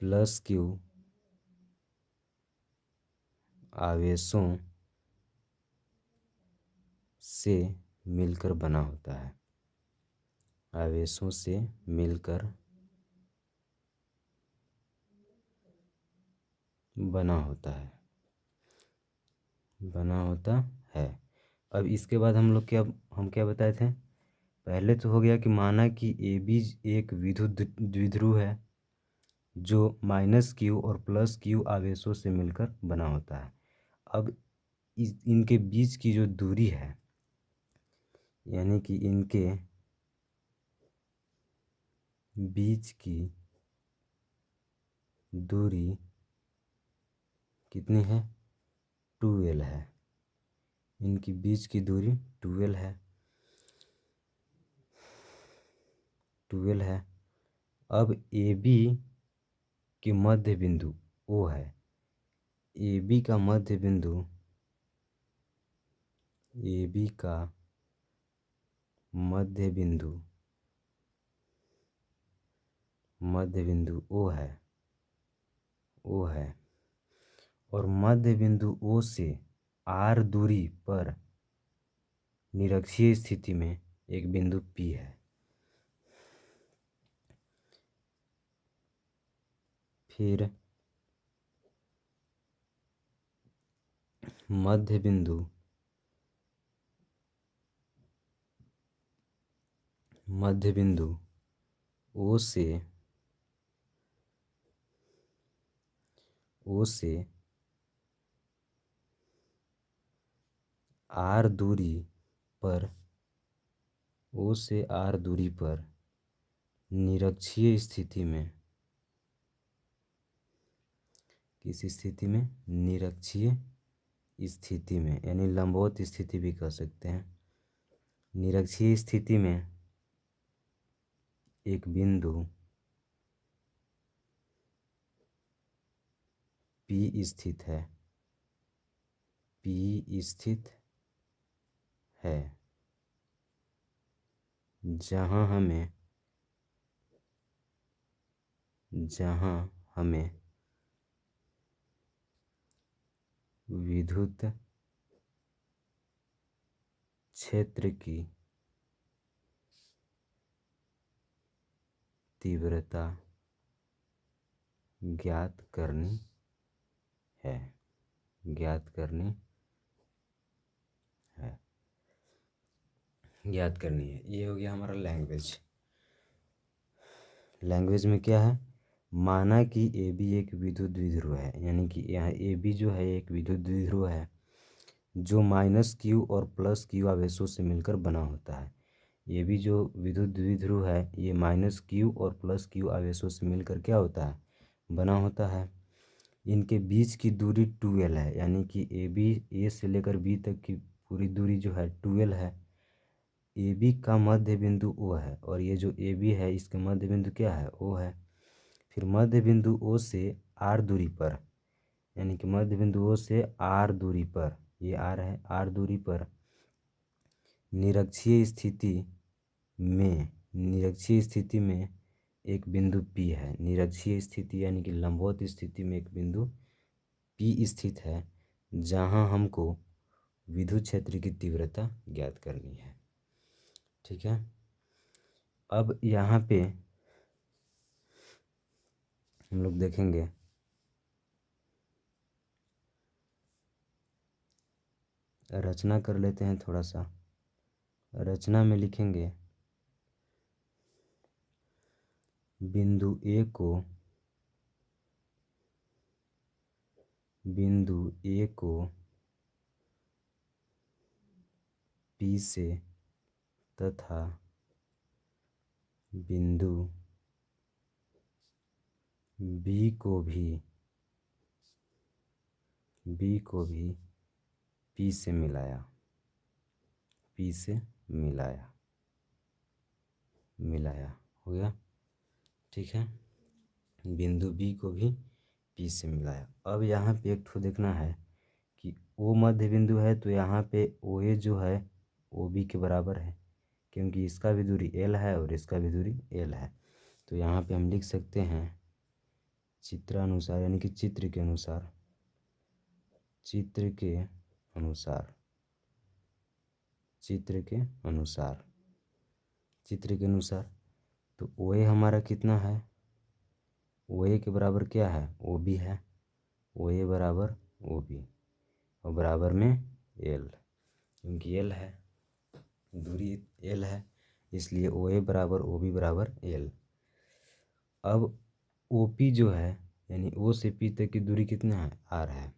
Plus Q आवेशों से मिलकर बना होता है। आवेशों से मिलकर बना होता है, बना होता है। अब इसके बाद हम क्या बताए थे? पहले तो हो गया कि माना कि ए बी एक विद्युत द्विध्रुव है जो माइनस क्यू और प्लस क्यू आवेशों से मिलकर बना होता है। अब इनके बीच की जो दूरी है, यानी कि इनके बीच की दूरी कितनी है? 2L है। इनकी बीच की दूरी 2L है, 2L है। अब ए बी की मध्य बिंदु O है। ए बी का मध्य बिंदु, ए बी का मध्य बिंदु O है, O है। और मध्य बिंदु O से R दूरी पर निरक्षीय स्थिति में एक बिंदु P है। फिर मध्य बिंदु O से R दूरी पर, O से R दूरी पर निरक्षीय स्थिति में, किस स्थिति में? निरक्षीय स्थिति में, यानी लंबवत स्थिति भी कह सकते हैं। निरक्षीय स्थिति में एक बिंदु P स्थित है, P स्थित है, जहाँ हमें विद्युत क्षेत्र की तीव्रता ज्ञात करनी है, ज्ञात करनी है, ज्ञात करनी है। ये हो गया हमारा लैंग्वेज। लैंग्वेज में क्या है? माना कि ए बी एक विद्युत द्विध्रुव है, यानी कि यहाँ ए बी जो है एक विद्युत द्विध्रुव है जो माइनस क्यू और प्लस क्यू आवेशों से मिलकर बना होता है। ये भी जो विद्युत द्विध्रुव है ये माइनस क्यू और प्लस क्यू आवेशों से मिलकर क्या होता है? बना होता है। इनके बीच की दूरी 2L है, यानी कि ए से लेकर बी तक की पूरी दूरी जो है 2L है। ए बी का मध्य बिंदु O है और ये जो ए बी है इसका मध्य बिंदु क्या है? O है। फिर मध्य बिंदु O से R दूरी पर, यानी कि मध्य बिंदु O से R दूरी पर, ये R है, R दूरी पर निरक्षीय स्थिति में एक बिंदु P है। निरक्षीय स्थिति यानी कि लंबवत स्थिति में एक बिंदु P स्थित है जहाँ हमको विद्युत क्षेत्र की तीव्रता ज्ञात करनी है। ठीक है। अब यहाँ पे हम लोग देखेंगे रचना कर लेते हैं थोड़ा सा। रचना में लिखेंगे बिंदु ए को P से तथा बिंदु B को भी P से मिलाया, हो गया। ठीक है। बिंदु B को भी P से मिलाया। अब यहाँ पे एक ठो देखना है कि O मध्य बिंदु है तो यहाँ पे OA जो है OB के बराबर है, क्योंकि इसका भी दूरी L है और इसका भी दूरी L है। तो यहाँ पे हम लिख सकते हैं चित्रानुसार यानी कि चित्र के अनुसार, चित्र के अनुसार, चित्र के अनुसार, चित्र के अनुसार। तो ओ ए हमारा कितना है, ओ ए के बराबर क्या है, ओ बी है। ओ ए बराबर ओ बी और बराबर में एल, क्योंकि एल है, दूरी एल है, इसलिए ओ ए बराबर ओ बी बराबर एल। अब ओ पी जो है यानी ओ से पी तक की दूरी कितना है, आर है,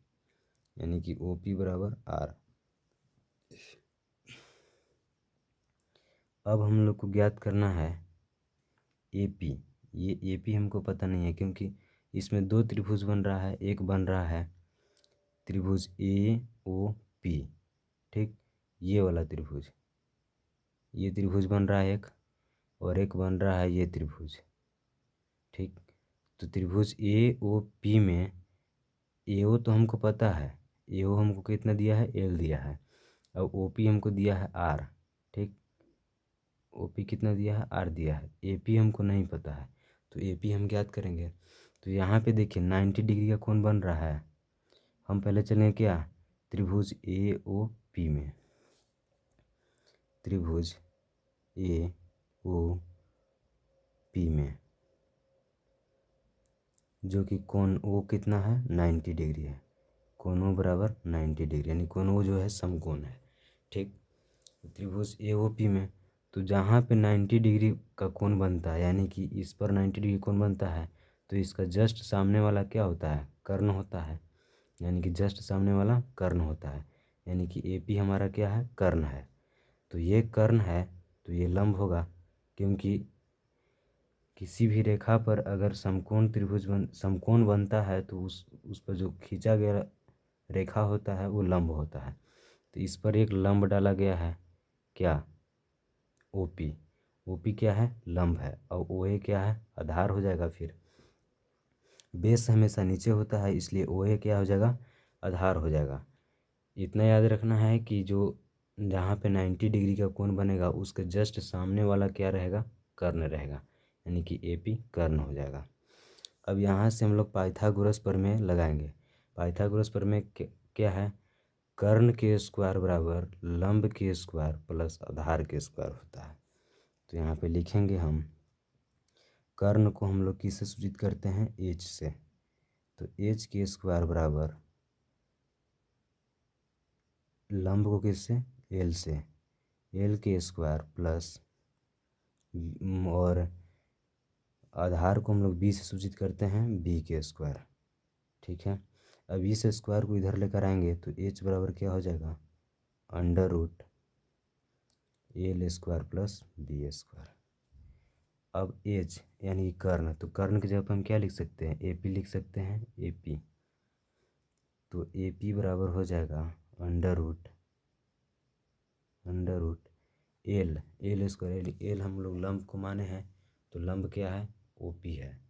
यानी कि ओ पी बराबर आर। अब हम लोग को ज्ञात करना है ए पी। ये ए पी हमको पता नहीं है, क्योंकि इसमें दो त्रिभुज बन रहा है। एक बन रहा है त्रिभुज ए ओ पी, ठीक, ये वाला त्रिभुज, ये त्रिभुज बन रहा है एक, और एक बन रहा है ये त्रिभुज, ठीक। तो त्रिभुज ए ओ पी में ए ओ तो हमको पता है, ए ओ हमको कितना दिया है, एल दिया है। अब ओ पी हमको दिया है आर, ठीक, ओ पी कितना दिया है, आर दिया है। ए पी हमको नहीं पता है, तो ए पी हम ज्ञात करेंगे। तो यहाँ पे देखिए 90 डिग्री का कोण बन रहा है। हम पहले चलें क्या, त्रिभुज ए ओ पी में, त्रिभुज ए ओ पी में, जो कि कोण ओ कितना है, 90 डिग्री है। कोण ओ बराबर 90 डिग्री, यानी कोण ओ जो है समकोण है, ठीक। त्रिभुज ए ओ पी में तो जहाँ पे 90 डिग्री का कोण बनता है, यानी कि इस पर 90 डिग्री कोण बनता है, तो इसका जस्ट सामने वाला क्या होता है, कर्ण होता है, यानी कि जस्ट सामने वाला कर्ण होता है, यानी कि ए पी हमारा क्या है, कर्ण है। तो ये कर्ण है, तो ये लंब होगा, क्योंकि किसी भी रेखा पर अगर समकोण बनता है तो उस पर जो खींचा गया रेखा होता है वो लंब होता है। तो इस पर एक लंब डाला गया है, क्या, ओ पी। ओ पी क्या है, लंब है, और ओ ए क्या है, आधार हो जाएगा। फिर बेस हमेशा नीचे होता है, इसलिए ओ ए क्या हो जाएगा, आधार हो जाएगा। इतना याद रखना है कि जो जहाँ पे 90 डिग्री का कोण बनेगा उसके जस्ट सामने वाला क्या रहेगा, कर्ण रहेगा, यानी कि ए पी कर्ण हो जाएगा। अब यहाँ से हम लोग पाइथागोरस प्रमेय लगाएंगे। पाइथागोरस प्रमेय क्या है, कर्ण के स्क्वायर बराबर लंब के स्क्वायर प्लस आधार के स्क्वायर होता है। तो यहाँ पे लिखेंगे हम, कर्ण को हम लोग किससे सूचित करते हैं, एच से। तो एच के स्क्वायर बराबर लंब को किससे, एल से, एल के स्क्वायर प्लस और आधार को हम लोग बी से सूचित करते हैं, बी के स्क्वायर, ठीक है। अब इस स्क्वायर को इधर लेकर आएंगे तो एच बराबर क्या हो जाएगा, under root L square plus B square. अब एच यानी कर्ण, तो कर्ण की जगह पर हम क्या लिख सकते हैं, ए पी लिख सकते हैं, ए पी। तो ए पी बराबर हो जाएगा under root L, L square, L हम लोग लंब को माने हैं, तो लंब क्या है, ओ पी है।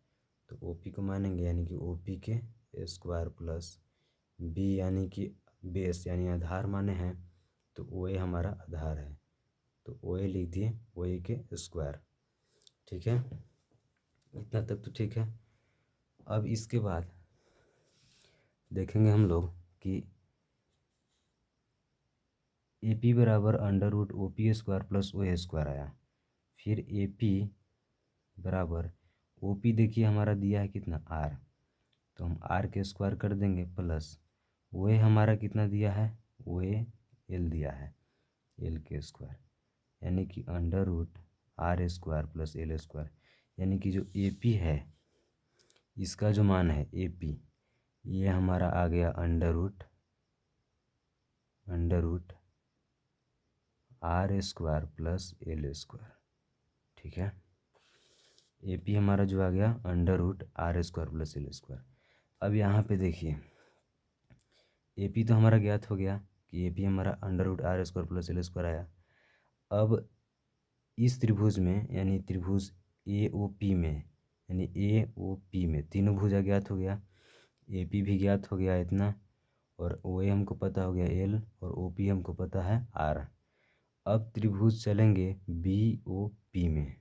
तो ओ पी को मानेंगे, यानी कि ओ पी के स्क्वायर प्लस बी यानी कि बेस यानी आधार माने हैं, तो ओ ए हमारा आधार है, तो ओ ए लिख दिए, ओ ए के स्क्वायर, ठीक है। इतना तक तो ठीक है। अब इसके बाद देखेंगे हम लोग कि ए पी बराबर under root O P square plus O A square आया। फिर ए पी बराबर ओ पी देखिए हमारा दिया है कितना, आर, तो हम आर के स्क्वायर कर देंगे प्लस ओ ए हमारा कितना दिया है, ओ ए एल दिया है, एल के स्क्वायर, यानी कि under root R square plus L square, यानी कि जो ए पी है इसका जो मान है ए पी, ये हमारा आ गया under root R square plus L square, ठीक है। ए पी हमारा जो आ गया under root R square plus L square. अब यहाँ पे देखिए ए पी तो हमारा ज्ञात हो गया कि ए पी हमारा under root R square plus L square आया। अब इस त्रिभुज में यानी त्रिभुज ए ओ पी में, यानी ए ओ पी में तीनों भुजा ज्ञात हो गया, ए पी भी ज्ञात हो गया इतना, और ओ ए हमको पता हो गया एल, और ओ पी हमको पता है आर। अब त्रिभुज चलेंगे बी ओ पी में,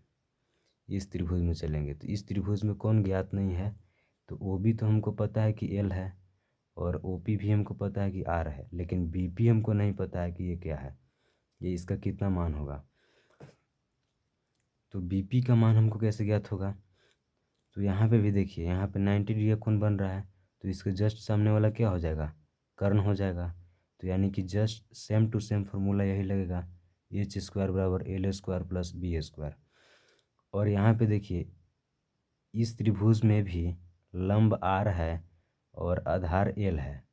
इस त्रिभुज में चलेंगे, तो इस त्रिभुज में कौन ज्ञात नहीं है, तो ओ बी तो हमको पता है कि एल है, और ओ पी भी हमको पता है कि आर है, लेकिन बी पी हमको नहीं पता है कि ये क्या है, ये इसका कितना मान होगा। तो बी पी का मान हमको कैसे ज्ञात होगा? तो यहाँ पे भी देखिए, यहाँ पे 90 डिग्री का कोण बन रहा है, तो इसके जस्ट सामने वाला क्या हो जाएगा? कर्ण हो जाएगा। तो यानी कि just same to same formula यही लगेगा, एच स्क्वायर बराबर L square plus B square. और यहाँ पे देखिए, इस त्रिभुज में भी लंब आर है और आधार एल है,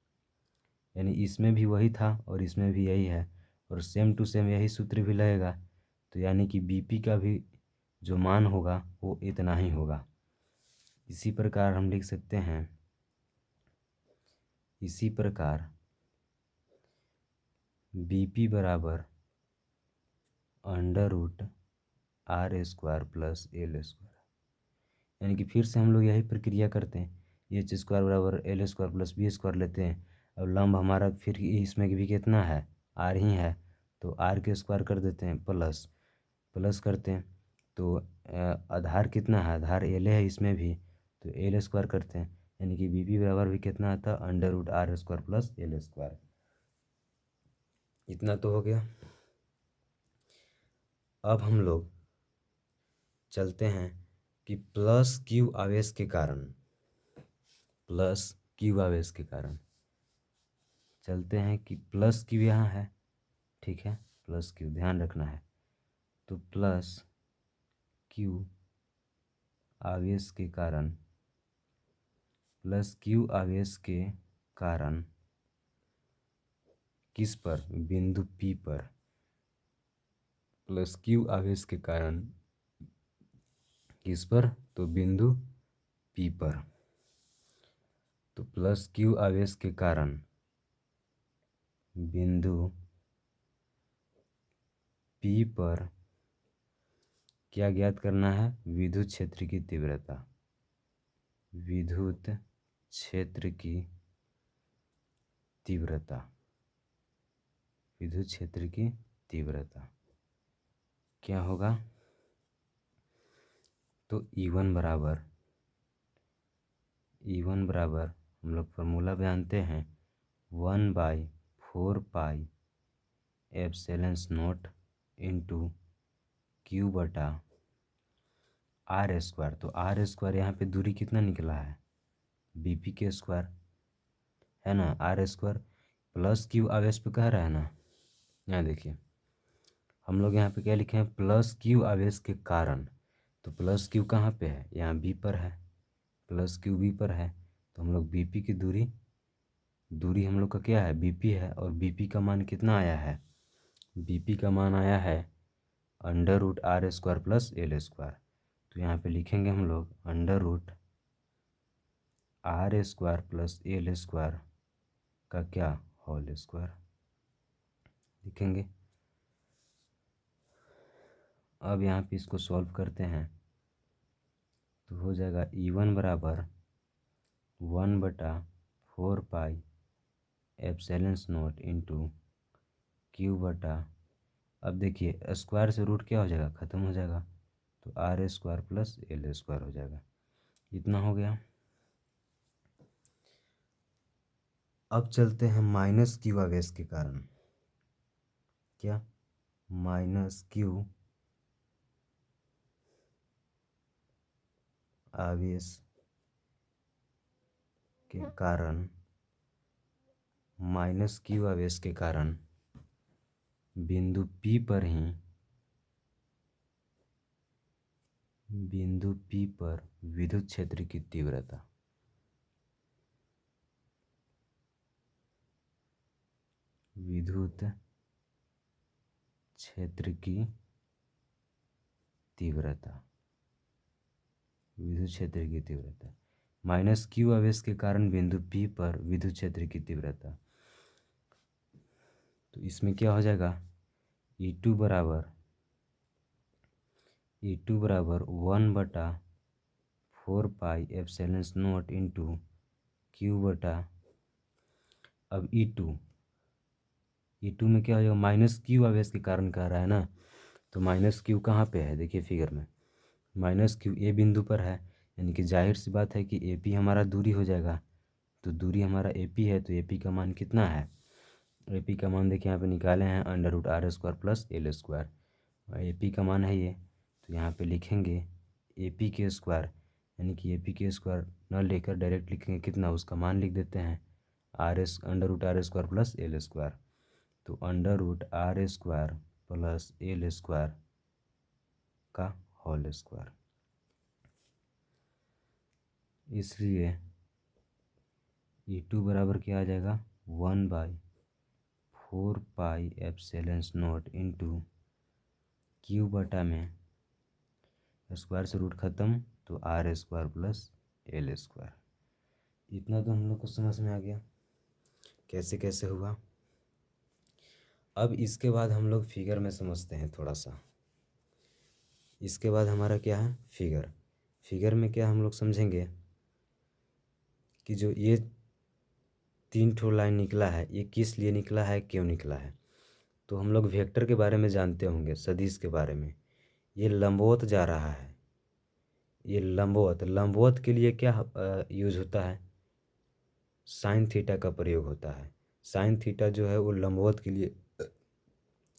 यानी इसमें भी वही था और इसमें भी यही है, और सेम टू सेम यही सूत्र भी लगेगा। तो यानी कि बीपी का भी जो मान होगा वो इतना ही होगा। इसी प्रकार हम लिख सकते हैं, इसी प्रकार बीपी बराबर under root R square plus L square, यानी कि फिर से हम लोग यही प्रक्रिया करते हैं, एच स्क्वायर बराबर L square plus B square लेते हैं। अब लंब हमारा फिर इसमें भी कितना है? आर ही है, तो आर के स्क्वायर कर देते हैं, प्लस प्लस करते हैं। तो आधार कितना है? आधार एल है इसमें भी, तो एल स्क्वायर करते हैं, यानी कि बी पी बराबर भी कितना आता है? Under root R square plus L square. इतना तो हो गया। अब हम लोग चलते हैं कि प्लस क्यू आवेश के कारण, प्लस क्यू आवेश के कारण चलते हैं कि प्लस क्यू यहाँ है, ठीक है, प्लस क्यू ध्यान रखना है। तो प्लस क्यू आवेश के कारण, प्लस क्यू आवेश के कारण किस पर? बिंदु P पर। प्लस क्यू आवेश के कारण किस पर? तो बिंदु P पर। तो प्लस क्यू आवेश के कारण बिंदु P पर क्या ज्ञात करना है? विद्युत क्षेत्र की तीव्रता, विद्युत क्षेत्र की तीव्रता, विद्युत क्षेत्र की तीव्रता क्या होगा? तो E1 बराबर, E1 बराबर हम लोग फार्मूला जानते हैं, 1/4 pi epsilon not into Q बटा आर स्क्वायर। तो आर स्क्वायर यहाँ पे दूरी कितना निकला है? बीपी के स्क्वायर है ना, आर स्क्वायर प्लस क्यू आवेश पे कह रहा है ना। यहाँ देखिए, हम लोग यहाँ पे क्या लिखे हैं? प्लस क्यू आवेश के कारण। तो प्लस क्यू कहाँ पे है? यहाँ बी पर है, प्लस क्यू बी पर है। तो हम लोग बीपी की दूरी, दूरी हम लोग का क्या है? बीपी है, और बीपी का मान कितना आया है? बीपी का मान आया है under root R square plus L square. तो यहाँ पे लिखेंगे हम लोग under root R square plus L square का क्या? होल स्क्वायर लिखेंगे। अब यहाँ पे इसको सॉल्व करते हैं, तो हो जाएगा E1 बराबर 1/4 pi epsilon not into Q बटा, अब देखिए स्क्वायर से रूट क्या हो जाएगा? ख़त्म हो जाएगा, तो R square plus L square हो जाएगा। इतना हो गया। अब चलते हैं माइनस क्यू आवेश के कारण। क्या? माइनस क्यू आवेश के कारण, माइनस क्यू आवेश के कारण बिंदु P पर ही, बिंदु P पर विद्युत क्षेत्र की तीव्रता, विद्युत क्षेत्र की तीव्रता, विद्युत क्षेत्र की तीव्रता, माइनस क्यू आवेश के कारण बिंदु P पर विद्युत क्षेत्र की तीव्रता। तो इसमें क्या हो जाएगा? E2 बराबर, E2 बराबर 1/4 pi epsilon not into Q बटा, अब E2 में क्या हो जाएगा? माइनस क्यू आवेश के कारण कह रहा है ना, तो माइनस क्यू कहाँ पे है? देखिए फिगर में, माइनस क्यू ए बिंदु पर है, यानी कि जाहिर सी बात है कि ए पी हमारा दूरी हो जाएगा। तो दूरी हमारा ए पी है, तो ए पी का मान कितना है? ए पी का मान देखिए यहाँ पे निकाले हैं √r² plus l²। A P का मान है ये, तो यहाँ पे लिखेंगे ए पी के स्क्वायर, यानी कि ए पी के स्क्वायर न लेकर डायरेक्ट लिखेंगे कितना, उसका मान लिख देते हैं √r² प्लस l²। तो √r² प्लस l² का होल स्क्वायर। इसलिए E2 बराबर क्या आ जाएगा? 1/4πε0 इंटू क्यू बटा में स्क्वायर से रूट ख़त्म, तो r² प्लस l²। इतना तो हम लोग को समझ में आ गया कैसे कैसे हुआ। अब इसके बाद हम लोग फिगर में समझते हैं थोड़ा सा। इसके बाद हमारा क्या है? फिगर। फिगर में क्या हम लोग समझेंगे कि जो ये 3 ठो लाइन निकला है, ये किस लिए निकला है, क्यों निकला है। तो हम लोग वेक्टर के बारे में जानते होंगे, सदिश के बारे में। ये लंबवत जा रहा है, ये लंबवत के लिए क्या यूज होता है? साइन थीटा का प्रयोग होता है। साइन थीटा जो है वो लंबवत के लिए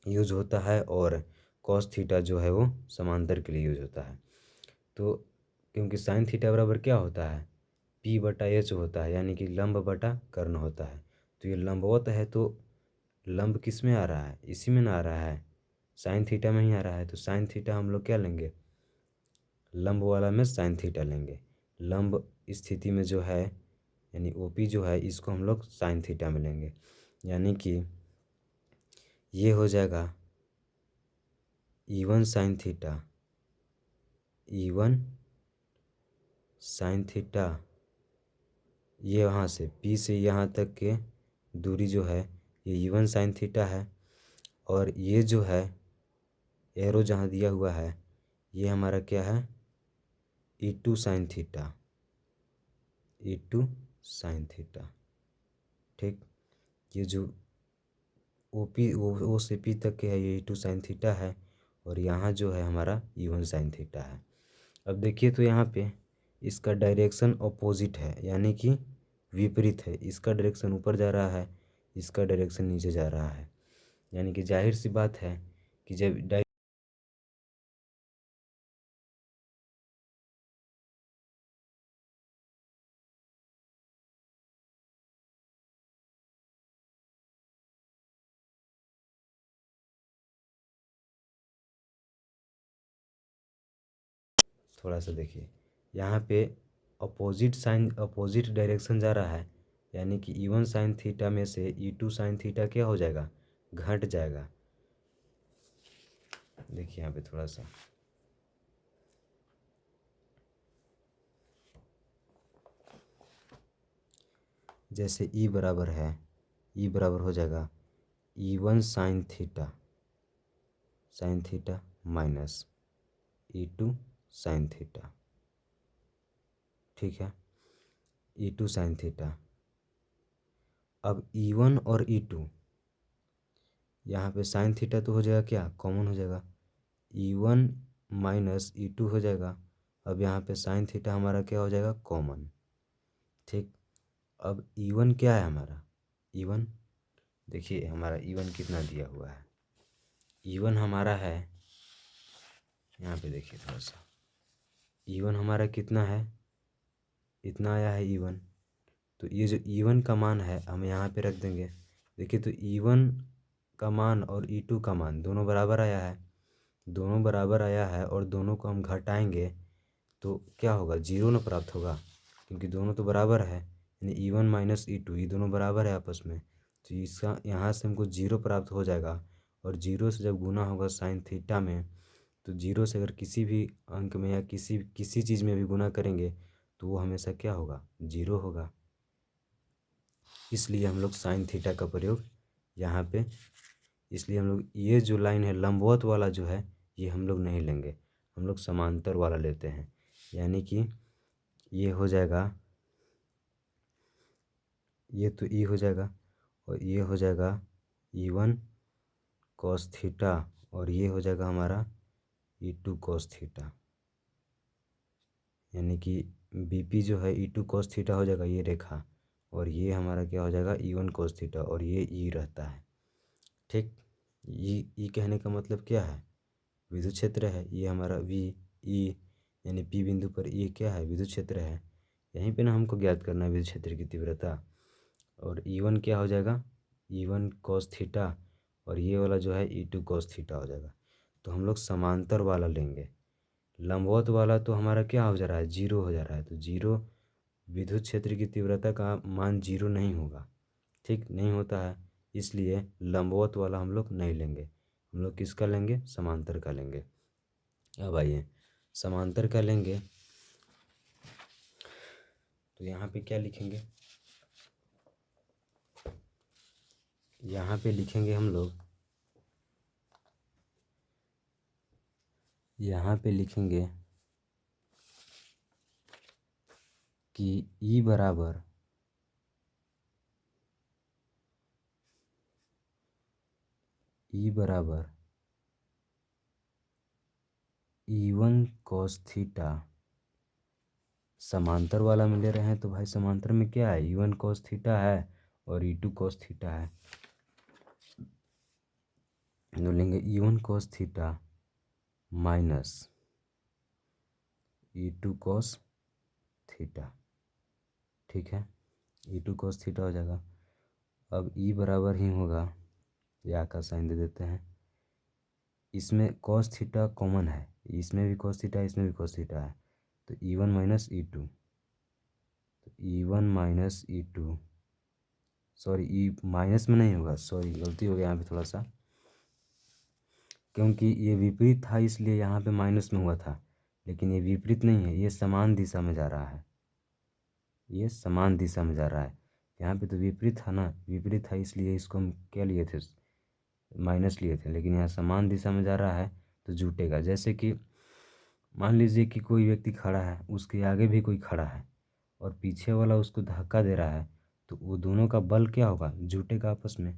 यूज होता है, और कॉस थीटा जो है वो समांतर के लिए यूज होता है। तो क्योंकि साइन थीटा बराबर क्या होता है? p/h होता है, यानी कि लंब बटा कर्ण होता है। तो ये लंबवत है, तो लंब किस में आ रहा है? इसी में ना आ रहा है, साइन थीटा में ही आ रहा है। तो साइन थीटा हम लोग क्या लेंगे? लंब वाला में साइन थीटा लेंगे। लंब स्थिति में जो है, यानी OP जो है, इसको हम लोग साइन थीटा में लेंगे। यानी कि ये हो जाएगा E1 sine theta, E1 sine theta. ये वहाँ से P से यहाँ तक के दूरी जो है, ये E1 साइन थीटा है। और ये जो है एरो जहाँ दिया हुआ है, ये हमारा क्या है? E2 sine theta, E2 sine theta. ठीक, ये जो OP O से P तक के है, ये E2 साइन थीटा है। और यहाँ जो है हमारा E1 साइन थीटा है। अब देखिए तो यहाँ पे इसका डायरेक्शन अपोजिट है, यानी कि विपरीत है। इसका डायरेक्शन ऊपर जा रहा है, इसका डायरेक्शन नीचे जा रहा है। यानी कि जाहिर सी बात है कि जब थोड़ा सा देखिए यहाँ पे अपोजिट डायरेक्शन जा रहा है, यानी कि E1 साइन थीटा में से E2 साइन थीटा क्या हो जाएगा? घट जाएगा। देखिए यहाँ पे थोड़ा सा जैसे E बराबर है, E बराबर हो जाएगा E1 sine theta minus E2 sine theta. ठीक है, E2 साइन थीटा। अब E1 और E2 यहाँ पे साइन थीटा तो हो जाएगा क्या? कॉमन हो जाएगा, E1 माइनस E2 हो जाएगा। अब यहाँ पे साइन थीटा हमारा क्या हो जाएगा? कॉमन। ठीक, अब E1 क्या है हमारा? E1 देखिए हमारा E1 कितना दिया हुआ है? E1 हमारा है, यहाँ पे देखिए थोड़ा सा, E1 हमारा कितना है? इतना आया है E1। तो ये जो E1 का मान है हम यहाँ पे रख देंगे। देखिए तो E1 का मान और E2 का मान दोनों बराबर आया है, दोनों बराबर आया है। और दोनों को हम घटाएंगे तो क्या होगा? जीरो ना प्राप्त होगा, क्योंकि दोनों तो बराबर है। यानी E1 माइनस E2 ये दोनों बराबर है आपस में। तो इसका यहाँ से हमको जीरो प्राप्त हो जाएगा। और जीरो से जब गुना होगा साइन थीटा में, तो जीरो से अगर किसी भी अंक में या किसी चीज़ में भी गुना करेंगे तो वो हमेशा क्या होगा? जीरो होगा। इसलिए हम लोग साइन थीटा का प्रयोग यहाँ पे, इसलिए हम लोग ये जो लाइन है लंबवत वाला जो है, ये हम लोग नहीं लेंगे, हम लोग समांतर वाला लेते हैं। यानी कि ये हो जाएगा, ये तो E हो जाएगा, और ये हो जाएगा E1 कॉस थीटा, और ये हो जाएगा हमारा E2 कॉस थीटा। यानी कि बी पी जो है E2 cos थीटा हो जाएगा ये रेखा, और ये हमारा क्या हो जाएगा E1 cos थीटा, और ये ई रहता है। ठीक, ई कहने का मतलब क्या है, विद्युत क्षेत्र है। ये हमारा वी ई यानी पी बिंदु पर ये क्या है, विद्युत क्षेत्र है। यहीं पे ना हमको ज्ञात करना है विद्युत क्षेत्र की तीव्रता। और E1 क्या हो जाएगा, E1 cos थीटा, और ये वाला जो है E2 cos थीटा हो जाएगा। तो हम लोग समांतर वाला लेंगे। लंबवत वाला तो हमारा क्या हो जा रहा है, जीरो हो जा रहा है। तो जीरो, विद्युत क्षेत्र की तीव्रता का मान जीरो नहीं होगा, ठीक नहीं होता है। इसलिए लंबवत वाला हम लोग नहीं लेंगे, हम लोग किसका लेंगे, समांतर का लेंगे। अब आइए समांतर का लेंगे, तो यहाँ पे क्या लिखेंगे, यहाँ पे लिखेंगे हम लोग, यहाँ पे लिखेंगे कि ई बराबर E1 cos थीटा, समांतर वाला में ले रहे हैं तो भाई समांतर में क्या है, E1 cos थीटा है और E2 cos थीटा है। तो लेंगे E1 cos theta minus E2 cos theta, ठीक है। E2 cos थीटा हो जाएगा। अब E बराबर ही होगा, या का साइन दे देते हैं, इसमें cos थीटा कॉमन है, इसमें भी cos थीटा है, इसमें भी cos थीटा है। तो E1 माइनस E2, तो E1 minus E2, sorry E minus में नहीं होगा, सॉरी गलती हो गया यहाँ पे थोड़ा सा, क्योंकि ये विपरीत था इसलिए यहाँ पे माइनस में हुआ था। लेकिन ये विपरीत नहीं है, ये समान दिशा में जा रहा है, ये समान दिशा में जा रहा है। यहाँ पे तो विपरीत था ना, विपरीत था इसलिए इसको हम क्या लिए थे, माइनस लिए थे। लेकिन यहाँ समान दिशा में जा रहा है तो जुटेगा। जैसे कि मान लीजिए कि कोई व्यक्ति खड़ा है, उसके आगे भी कोई खड़ा है और पीछे वाला उसको धक्का दे रहा है, तो वो दोनों का बल क्या होगा, जुटेगा आपस में।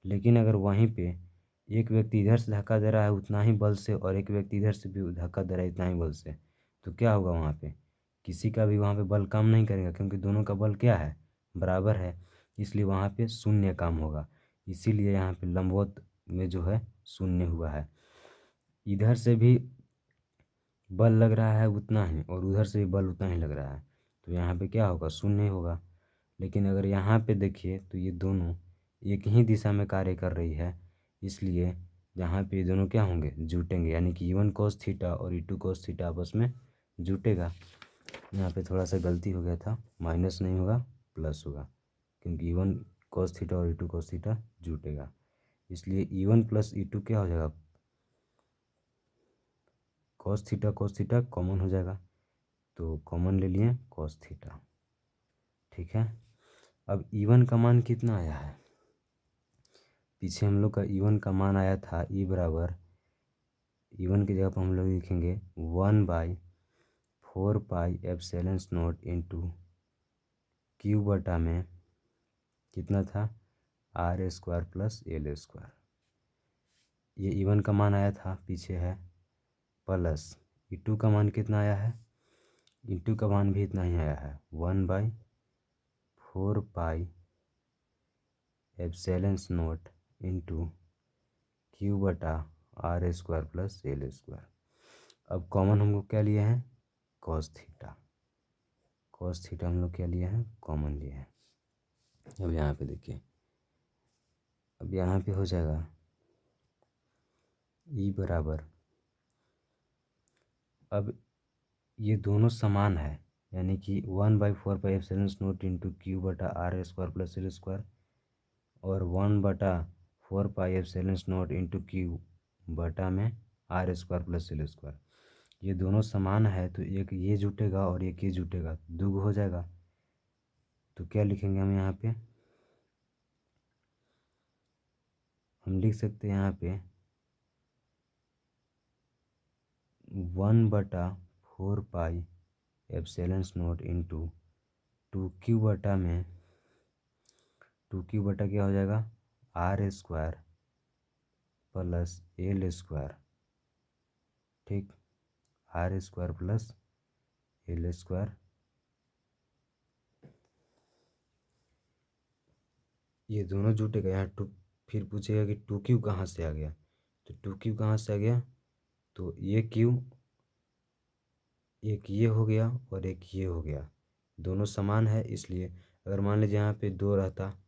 लेकिन अगर वहीं पे एक व्यक्ति इधर से धक्का दे रहा है उतना ही बल से, और एक व्यक्ति इधर से भी धक्का दे रहा है इतना ही बल से, तो क्या होगा, वहाँ पे किसी का भी वहाँ पे बल काम नहीं करेगा, क्योंकि दोनों का बल क्या है, बराबर है। इसलिए वहाँ पे शून्य काम होगा। इसीलिए यहाँ पे लंबवत में जो है शून्य हुआ है। इधर से भी बल लग रहा है उतना ही, और उधर से भी बल उतना ही लग रहा है, तो यहाँ पे क्या होगा, शून्य होगा। लेकिन अगर यहाँ पे देखिए तो ये दोनों एक ही दिशा में कार्य कर रही है, इसलिए यहाँ पे ये दोनों क्या होंगे, जुटेंगे। यानी कि E1 cos थीटा और E2 cos थीटा आपस में जुटेगा। यहाँ पे थोड़ा सा गलती हो गया था, माइनस नहीं होगा प्लस होगा, क्योंकि E1 cos थीटा और E2 cos थीटा जुटेगा। इसलिए E1 प्लस E2 क्या हो जाएगा, cos थीटा कॉमन हो जाएगा, तो कॉमन ले लिए cos थीटा, ठीक है। अब E1 का मान कितना आया है, पीछे हम लोग का E1 का मान आया था E बराबर, E1 की जगह पर हम लोग लिखेंगे 1/4 pi epsilon not into Q बटा में कितना था, R² प्लस L²। ये E1 का मान आया था, पीछे है, प्लस E2 का मान कितना आया है, E2 का मान भी इतना ही आया है, 1/4 pi epsilon not into Q बटा R² प्लस L²। अब कॉमन हम लोग क्या लिए हैं, cos थीटा, cos थीटा हम लोग क्या लिए हैं, कॉमन लिए हैं। अब यहाँ पे देखिए, अब यहाँ पे हो जाएगा E बराबर, अब ये दोनों समान है, यानी कि 1/4 pi epsilon not into Q बटा R² प्लस L² और 1/4 pi epsilon not into Q बटा में R² प्लस L²। ये दोनों समान है तो एक ये जुटेगा और एक ये जुटेगा, दुगो हो जाएगा। तो क्या लिखेंगे हम यहाँ पे, हम लिख सकते हैं यहाँ पे 1/4 pi epsilon not into 2Q बटा में, 2Q बटा क्या हो जाएगा, R² प्लस L², ठीक, R² प्लस एल स्क्वायर, ये दोनों जुटेगा यहाँ टू, फिर पूछेगा कि टू क्यू कहाँ से आ गया, तो टू क्यू कहाँ से आ गया, तो ये क्यू, एक ये हो गया और एक ये हो गया, दोनों समान है, इसलिए अगर मान लीजिए यहाँ पे दो रहता,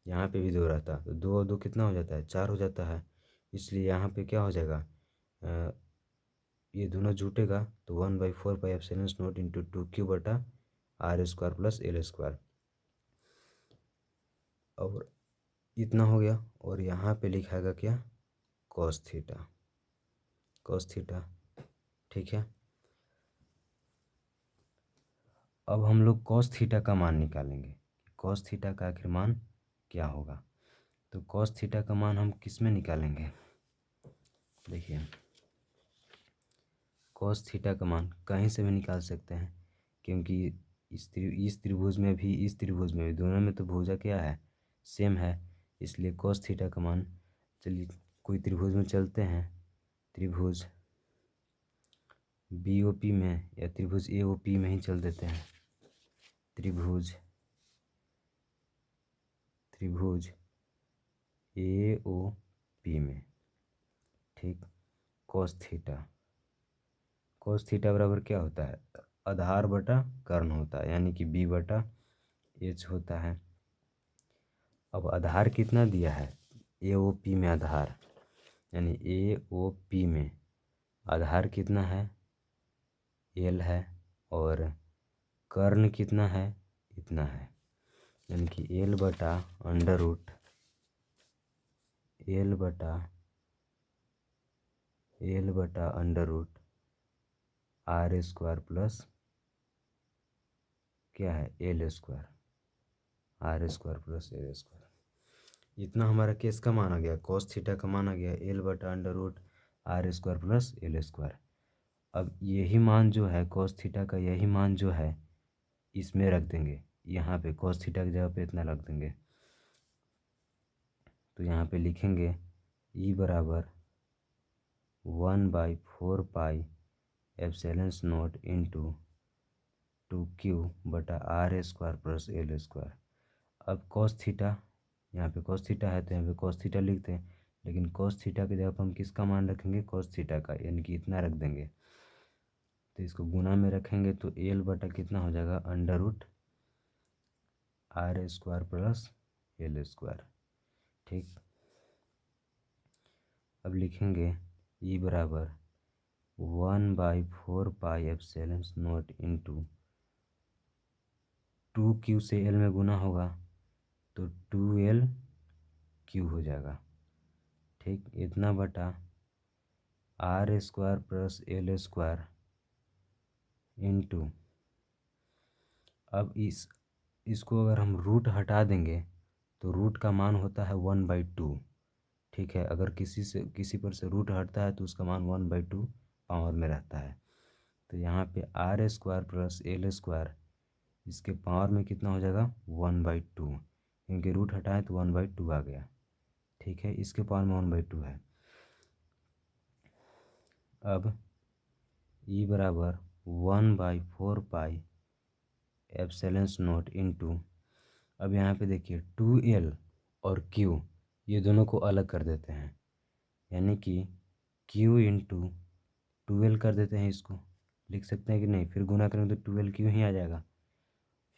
यहाँ पे भी दो रहता, तो दो और दो कितना हो जाता है, चार हो जाता है, इसलिए यहाँ पे क्या हो जाएगा, ये दोनों जुटेगा तो 1/4 pi epsilon not into two Q बटा R square plus L square, और इतना हो गया, और यहाँ पे लिखाएगा क्या, कॉस थीटा, कॉस थीटा, ठीक है। अब हम लोग कॉस थीटा का मान निकालेंगे, कॉस थीटा का आखिर मान क्या होगा, तो कॉस थीटा का मान हम किस में निकालेंगे, देखिए कॉस थीटा का मान कहीं से भी निकाल सकते हैं, क्योंकि इस त्रिभुज में भी, इस त्रिभुज में भी, दोनों में तो भुजा क्या है, सेम है, इसलिए कॉस थीटा का मान, चलिए कोई त्रिभुज में चलते हैं, त्रिभुज बी ओ पी में या त्रिभुज ए ओ पी में ही चल देते हैं, त्रिभुज त्रिभुज ए ओ पी में, ठीक। कॉस थीटा, कॉस थीटा बराबर क्या होता है, आधार बटा कर्ण होता है, यानी कि बी बटा एच होता है। अब आधार कितना दिया है, ए ओ पी में आधार, यानी ए ओ पी में आधार कितना है, एल है, और कर्ण कितना है, इतना है, यानी कि एल बटा अंडर रूट, एल बटा under root R square plus क्या है, L square, R square plus L square, इतना हमारा केस का मान आ गया, कॉस थीटा का मान आ गया एल बटा under root R square plus L square. अब यही मान जो है कॉस थीटा का, यही मान जो है इसमें रख देंगे, यहाँ पे कॉस थीटा की जगह पे इतना रख देंगे, तो यहाँ पे लिखेंगे ई बराबर 1/4 pi epsilon not into two Q बटा R square plus L square. अब कॉस थीटा, यहाँ पे कॉस थीटा है तो यहाँ पे कॉस थीटा लिखते हैं, लेकिन कॉस थीटा की जगह पर हम किसका मान रखेंगे, कॉस थीटा का, यानी कि इतना रख देंगे, तो इसको गुना में रखेंगे तो एल बटा कितना हो जाएगा, under root R square plus L square, ठीक। अब लिखेंगे ई बराबर 1/4 pi epsilon not into two Q से एल में गुना होगा तो 2L क्यू हो जाएगा, ठीक, इतना बटा R square plus L square into, अब इसको अगर हम रूट हटा देंगे तो रूट का मान होता है 1/2, ठीक है, अगर किसी पर से रूट हटता है तो उसका मान 1/2 पावर में रहता है, तो यहाँ पे r square plus L square, इसके पावर में कितना हो जाएगा 1/2, क्योंकि रूट हटाए तो 1/2 आ गया, ठीक है, इसके पावर में 1/2 है। अब ई बराबर 1/4 पाई एप्सिलॉन नॉट इंटू, अब यहाँ पे देखिए 2L और Q, ये दोनों को अलग कर देते हैं, यानी कि Q इंटू 2L कर देते हैं, इसको लिख सकते हैं कि नहीं, फिर गुना करेंगे तो 2L Q ही आ जाएगा,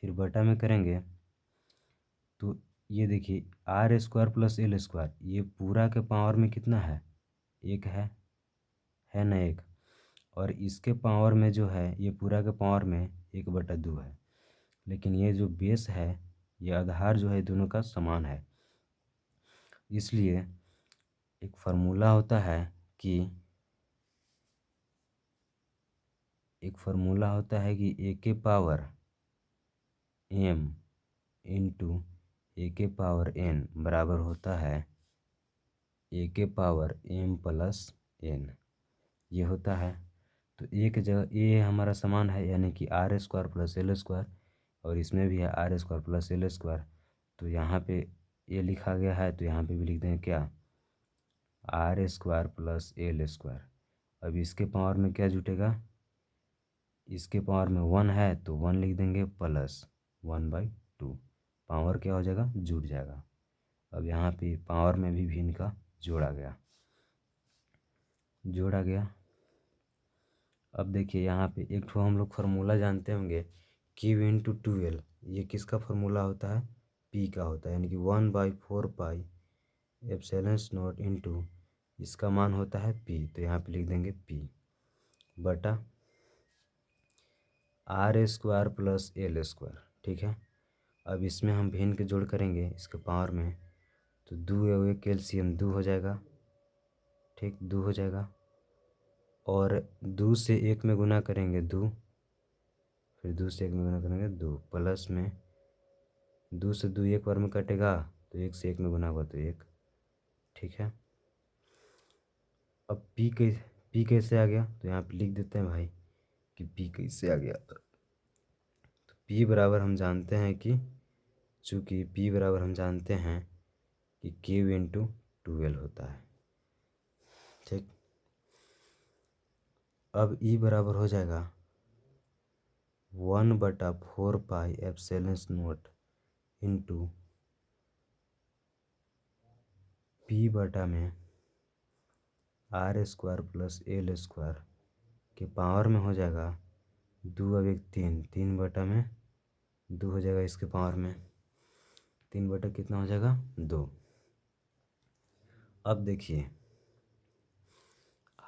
फिर बटा में करेंगे तो ये देखिए r square plus L square, ये पूरा के पावर में कितना है, एक है ना एक, और इसके पावर में जो है ये पूरा के पावर में 1/2 है, लेकिन ये जो बेस है, ये आधार जो है दोनों का समान है, इसलिए एक फार्मूला होता है कि ए के पावर m इंटू ए के पावर n बराबर होता है ए के पावर m प्लस n, ये होता है। तो एक जगह ए हमारा समान है, यानी कि r square plus L square, और इसमें भी है r square plus L square, तो यहाँ पे ये लिखा गया है तो यहाँ पे भी लिख देंगे क्या, r square plus L square. अब इसके पावर में क्या जुटेगा, इसके पावर में 1 है तो 1 लिख देंगे प्लस 1/2। पावर क्या हो जाएगा, जुड़ जाएगा। अब यहाँ पे पावर में भी भिन्न का जोड़ा गया। अब देखिए यहाँ पे एक ठो हम लोग फार्मूला जानते होंगे, क्यू इंटू 2L। ये किसका फार्मूला होता है, पी का होता है, यानी कि 1/4 पाई एप्सिलॉन नॉट इंटू इसका मान होता है पी, तो यहाँ पे लिख देंगे पी बटा R² प्लस L²। ठीक है। अब इसमें हम भिन्न के जोड़ करेंगे इसके पावर में, तो 2 एक कैल्शियम 2 हो जाएगा। ठीक, 2 हो जाएगा। और 2 से 1 में गुना करेंगे 2, फिर 2 से 1 में गुना करेंगे 2, प्लस में 2 से 2 एक बार में कटेगा, तो 1 से 1 में गुना होगा तो 1। ठीक है। अब पी कैसे आ गया, तो यहाँ पे लिख देते हैं भाई कि पी कैसे आ गया। तो पी बराबर हम जानते हैं कि, चूँकि पी बराबर हम जानते हैं कि क्यू इंटू 2L होता है। ठीक। अब ई बराबर हो जाएगा 1/4 pi epsilon not into P बटा में R² प्लस L² के पावर में हो जाएगा 2 अब 1 3, 3 बटा में 2 हो जाएगा। इसके पावर में 3 बटा कितना हो जाएगा, 2। अब देखिए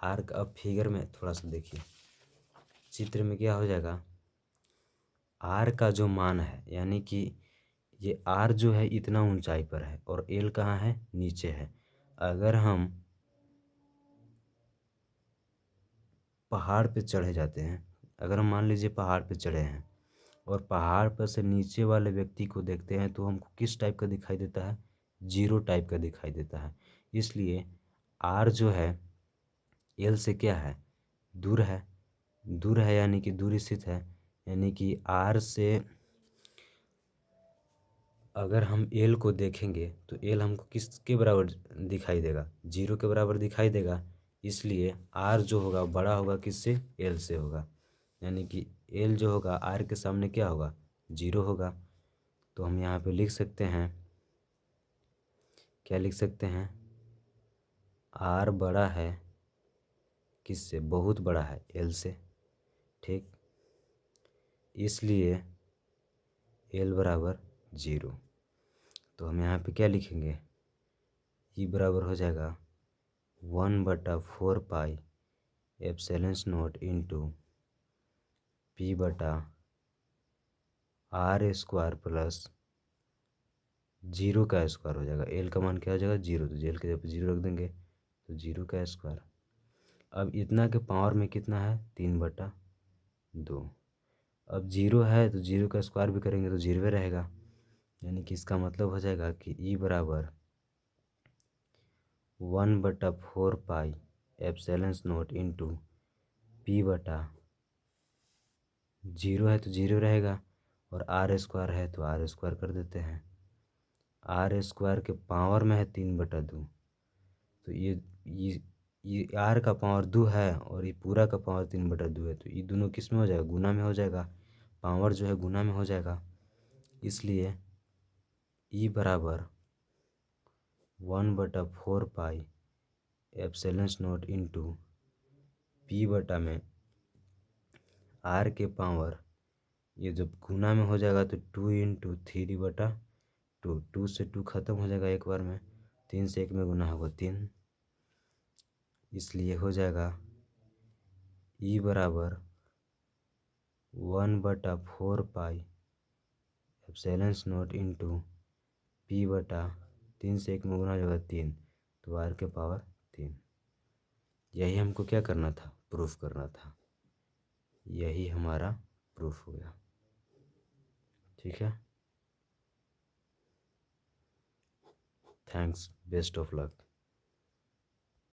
आर का, अब फिगर में थोड़ा सा देखिए चित्र में क्या हो जाएगा, आर का जो मान है, यानी कि ये आर जो है इतना ऊंचाई पर है और एल कहाँ है, नीचे है। अगर हम पहाड़ पे चढ़े जाते हैं, अगर हम मान लीजिए पहाड़ पे चढ़े हैं और पहाड़ पर से नीचे वाले व्यक्ति को देखते हैं, तो हमको किस टाइप का दिखाई देता है, 0 टाइप का दिखाई देता है। इसलिए आर जो है एल से क्या है, दूर है। दूर है यानी कि दूर स्थित है, यानी कि आर से अगर हम एल को देखेंगे तो एल हमको किसके बराबर दिखाई देगा, 0 के बराबर दिखाई देगा। इसलिए आर जो होगा बड़ा होगा किससे, एल से होगा, यानी कि एल जो होगा आर के सामने क्या होगा, 0 होगा। तो हम यहाँ पे लिख सकते हैं, क्या लिख सकते हैं, आर बड़ा है किससे, बहुत बड़ा है एल से। ठीक, इसलिए एल बराबर 0। तो हम यहाँ पे क्या लिखेंगे, ई बराबर हो जाएगा 1/4 pi epsilon not into P बटा R² प्लस 0 का स्क्वायर हो जाएगा। एल का मान क्या हो जाएगा, 0, तो जेल के जगह 0 रख देंगे, तो 0 का स्क्वायर। अब इतना के पावर में कितना है, 3/2। अब 0 है तो 0 का स्क्वायर भी करेंगे तो 0 रहेगा, यानी कि इसका मतलब हो जाएगा कि ई बराबर 1/4 pi epsilon not into P बटा 0 है तो 0 रहेगा, और R² है तो R² कर देते हैं। R² के पावर में है 3/2, तो ये R का पावर 2 है और ये पूरा का पावर 3/2 है, तो ये दोनों किस में हो जाएगा, गुना में हो जाएगा। पावर जो है गुना में हो जाएगा, इसलिए ई बराबर 1/4 pi epsilon not into P बटा में आर के पावर, ये जब गुना में हो जाएगा तो 2 इंटू 3/2, 2 से 2 खत्म हो जाएगा एक बार में, 3 से 1 में गुना होगा 3, इसलिए हो जाएगा ई बराबर 1/4 pi epsilon not into P बटा 3 से 1 में गुना हो जाएगा 3, तो आर के पावर 3। यही हमको क्या करना था, प्रूफ करना था। यही हमारा प्रूफ हो गया। ठीक है, थैंक्स, बेस्ट ऑफ लक।